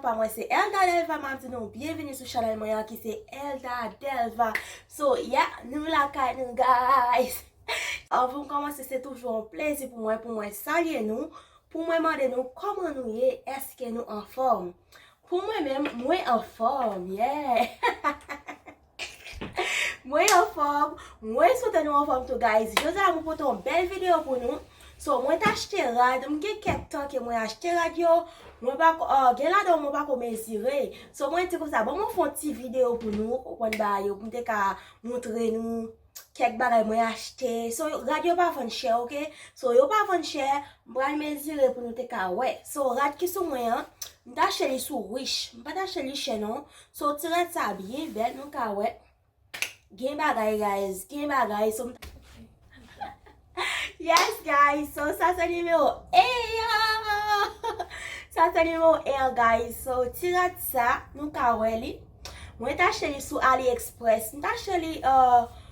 pa mwen se Elda Delva m'a dit nou bienvenue sur channel mwen ki se Elda Delva. So yeah, nou la kay nou guys. Avant de commencer, c'est toujours un plaisir pour moi saluer nous, pour moi demander nous comment nous y est-ce que nous en forme. Pour moi-même, moi en forme, yeah. Moi en forme, moi souhaite nous en forme tout guys. Je vais vous porter une belle vidéo pour nous. So, moi t'ai acheté radio, moi j'ai quelques temps que moi acheté radio, moi pas gen là donc moi pas mesurer. So, moi c'est comme ça, bon moi font une petite vidéo pour nous, pour te ka montrer nous quelques bagages moi acheté. So, radio pas vendre cher, OK? So, yo pas vendre cher, moi mesurer pour nous te ka ouais. So, radio qui sont moi m'ta acheté les sous riche, m'pas acheté les cher non. So, tire ça bien belle nous ka ouais. Gen bagay guys, gen bagay so yes guys, so ça c'est numéro 1. Ça c'est numéro 1 guys. So tire ça, nous ka weli. Moi t'ai acheté sur AliExpress. M'ta acheté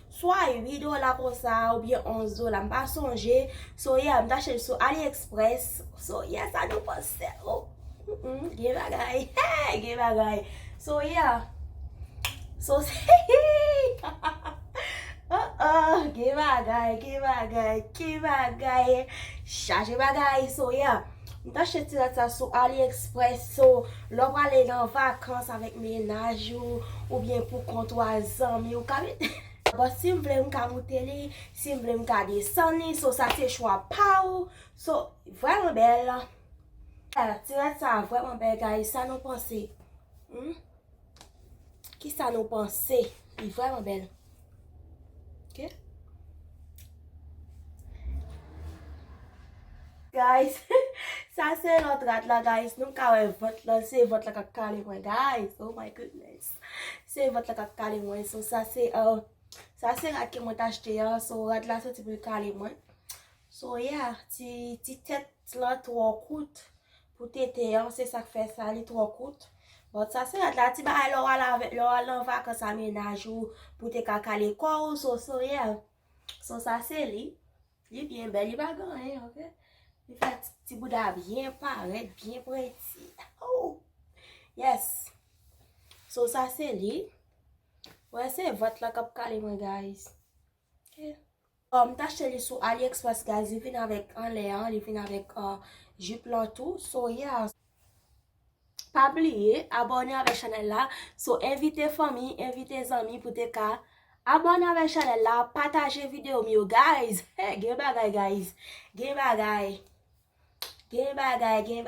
soit $8 comme ça ou bien $11, m'pas songer. So yeah, m'ta acheté sur AliExpress. So yeah, ça nous passe. Oh. Gen bagay. Hey, gen bagay. So yeah. So Give bagay. Charge bagay. So yeah. M'ta acheté ça sur AliExpress. So, l'on va aller en vacances avec ménage ou bien pour comptoir amis ou kabit. Bon, si vous voulez m'kamouter si vous voulez m'descendre, so ça c'est choix pas ou. So, vraiment belle. Tire ça vraiment belle guys. Ça nous penser. Qui ça nous penser? Il est vraiment belle. OK? Guys, ça c'est notre rat là, guys. Nous avons votre là, c'est votre là qui calé moi, guys. Oh my goodness. C'est votre là qui calé moi. So ça c'est rat que moi t'ai acheté hein. So rat là c'est pour calé moi. So yeah, ti tête là 3 coûte pour tété hein, c'est ça qui fait ça, les 3 coûte. Bon ça c'est rat là ti ba alors vacances à ménage ou pour te calé quoi so yeah. So ça c'est lui. Il est bien belle, il va gagner, OK? Il fait petit bout bien pareil, bien petit. Oh, yes. So ça c'est lui. Ouais, c'est votre là cap calé moi guys. OK. T'as acheté sur AliExpress guys, il vient avec un léant, il vient avec jupe là tout. So yeah. Pas oublier abonner avec la chaîne là. So invitez famille, invitez amis pour te ka abonner avec la chaîne là, partager vidéo mieux guys. Hey, gen bagay guys. Gen bagay. Gen bagay.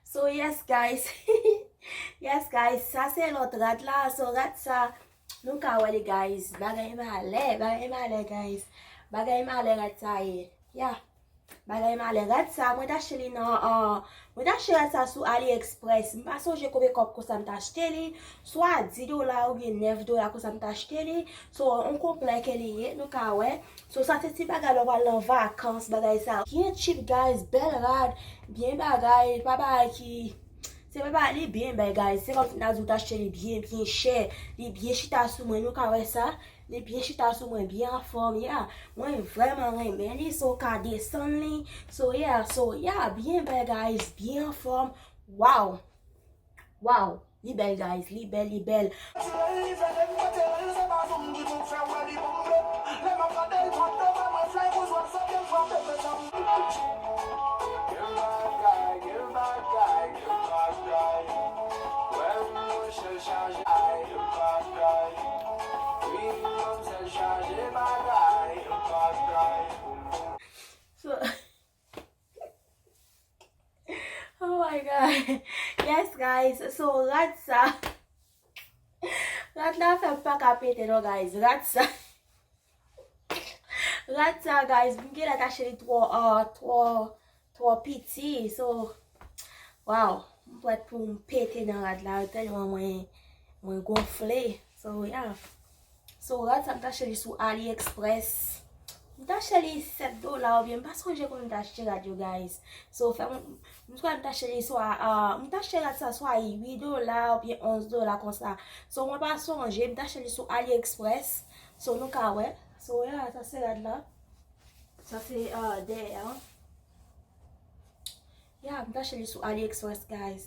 So yes guys. Yes guys, ça c'est l'autre rat là. So rat ça nous ka wale guys. Bagay malé guys. Bagay malé rat ça yeah. Bagay malé rat ça moi t'acheté nan moi t'acheté ça sur AliExpress. M'pas songe combien comme ça m'ta acheté li, soit $10 ou bien $9 comme ça m'ta acheté li. So on complet que li nous ka ouais. So ça c'est ti bagay on va en vacances bagay ça. Bien cheap guys, belle rad, bien bagay, pas bagay qui c'est pas les bien ben guys, c'est comme n'a tout acheter les bien cher, les bien chita sous moi nous ka ouais ça, les bien chita sous moi bien en forme yeah. Moi vraiment mais les so ka descendre li. So yeah, bien belle guys, bien en forme. Wow. Li belle guys, li belle. So, oh my god. Yes guys, so rat ça. Rat là fait pas capter non guys. Rat ça guys, m'gè la acheté trois petits. So wow, m'poit pour m'péter dans rat là tellement moi gonflé. So yeah. So rat ça m'ta acheté sur AliExpress. M'ta acheté $7 ou bien parce que j'ai comme m'ta acheté radio guys. So fait m'ta acheté soit m'ta acheté ça soit $8 ou bien $11 comme ça. So moi pas songer m'ta acheté sur AliExpress. So nous ka ouais. So yeah, ça c'est là. Sa se de, yeah, mta cheli sou AliExpress, guys.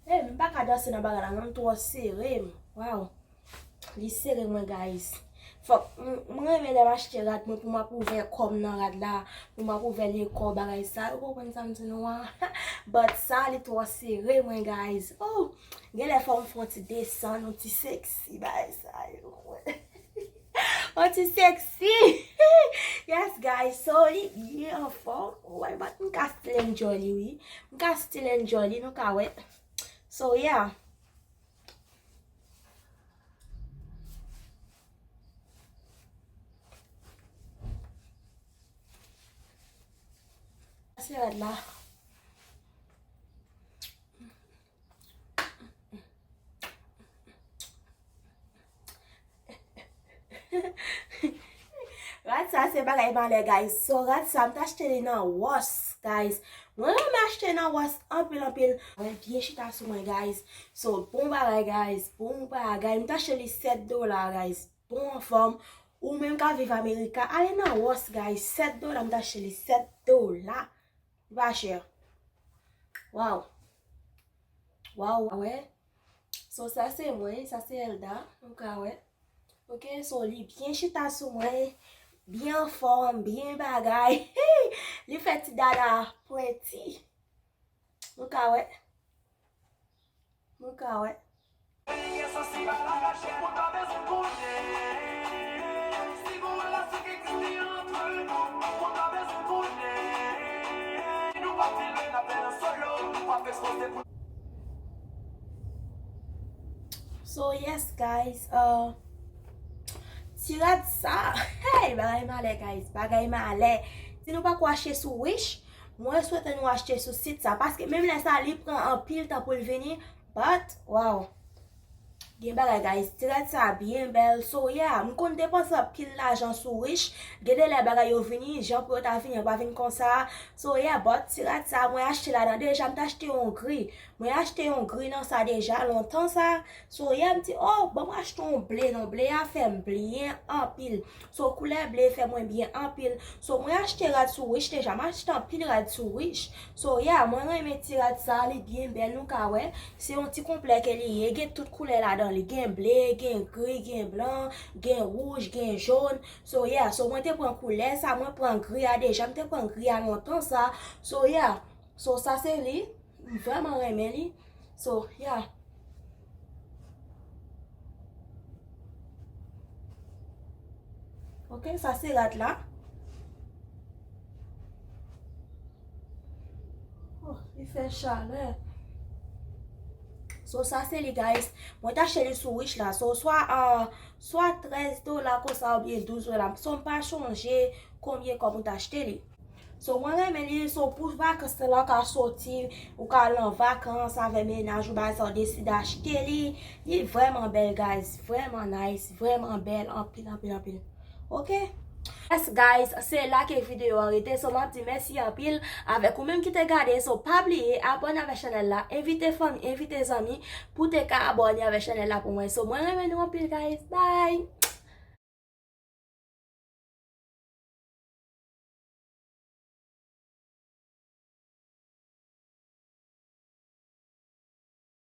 Mwen pa ka danse nan baga la, mwen tou sere. Wow. Li sere mwen, guys. Fok, mwen reme dem achete rad mwen pou mwen pouve kom nan rad la. Pou mwen pouve le kom bagay sa. Ou kon sa mti nou an. But sa li tou sere mwen, guys. Oh, gen le fom fon ti desan, nou ti seksi, guys. Oh, ti seksi. Yes, guys. So, li bien fom. Ouay, but mwen ka still enjoy li, oui. Mwen ka still enjoy li, nou ka wet. So, yeah. Se rad la. Rad sa se bagay man le, guys. So, rad sa mta achete li nan was, guys. Mwen an me achete nan was anpil. Mwen bien chita sou mwen, guys. So, bon bagay, guys. Bon bagay. Mta achete li $7, guys. Bon form. Ou menm ka vive Amerika. Ale nan was, guys. $7. Mta achete li $7. Va cher. Wow. Wow. Ouais. So, sa se mwen. Sa se Elda. Mka ouais. Ok, so li bien chita sou mwen. Bien form, bien bagay. Li feti dada pointi. Mka we. Mka we. So yes, guys, si rad sa, hey, bagay ma ale, guys, bagay ma ale. Si nou pa kwa achete sou Wish, mwen souwete nou achete sou site sa, paske menm la sa li pran an pil tan pou l veni, but, wow, gen bagay, guys, si rad sa bien bel. So yeah, mwen kon depanse pil la jan sou Wish, gede le bagay yo veni, jan pou yo ta vini, yo pa vini kon sa. So yeah, but si rad sa, mwen achete la dan, deja mwen achete yon gri. Mwen achete yon gri nan sa deja, lontan sa. So yeah, mwen ti, oh, bon mwen achete yon ble, non ble a fem bien an pil. So koule ble fem mwen bien an pil. So mwen achete rad sou Wish deja, mwen achete an pil rad sou Wish. So yeah, mwen reme ti rad sa, li bien bel nou ka we. Se yon ti komplek li ye, gen tout koule la dan li. Gen ble, gen gri, gen blanc, gen rouge, gen jaune. So yeah, so mwen te pran koule sa, mwen pran gri a deja, mwen te pran gri a lontan sa. So yeah, so sa se li, vraiment reme li. So yeah. Ok, sa se rad la. Oh, il fait chaleur. So sa se li, guys. Mwen ta achete li sou Wish la. So soit $13 kon sa ou bien $12. So mwen pa chanje combien kon mwen ta achete li. So mwen reme li, so pou vakans la ka soti ou ka lan vakans ave menaj ou ba sa deside achete li. Li vraiment bel, guys. Vraiment nice. Vraiment bel. Anpil. Ok? Yes, guys, se la ke video arete. So mwen di mersi anpil avek ou menm ki te gade. So pa bliye, abone ave chanel la. Invite fami, invite zami pou te ka abone ave chanel la pou mwen. So mwen reme nou anpil, guys. Bye!